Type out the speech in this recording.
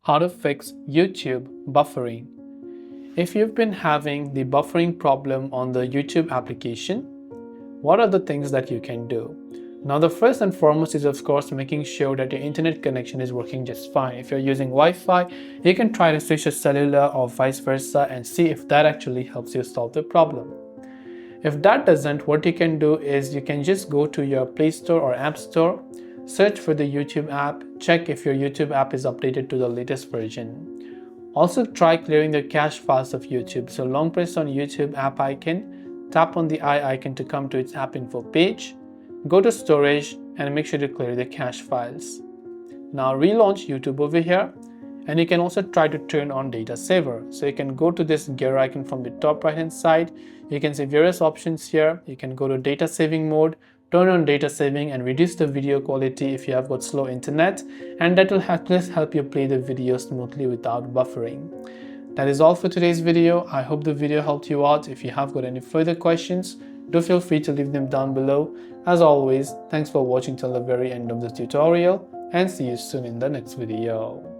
How to fix YouTube buffering. If you've been having the buffering problem on the YouTube application, what are the things that you can do? Now, the first and foremost is, of course, making sure that your internet connection is working just fine. If you're using Wi-Fi, you can try to switch to cellular or vice versa and see if that actually helps you solve the problem. If that doesn't, what you can do is you can just go to your Play Store or App Store, search for the YouTube app, check if your YouTube app is updated to the latest version. Also try clearing the cache files of YouTube. So long press on YouTube app icon, tap on the eye icon to come to its app info page, go to storage and make sure to clear the cache files. Now relaunch YouTube over here, and you can also try to turn on data saver. So you can go to this gear icon from the top right hand side. You can see various options here. You can go to data saving mode, turn on data saving and reduce the video quality if you have got slow internet, and that will help you play the video smoothly without buffering. That is all for today's video. I hope the video helped you out. If you have got any further questions, do feel free to leave them down below. As always, thanks for watching till the very end of the tutorial, and see you soon in the next video.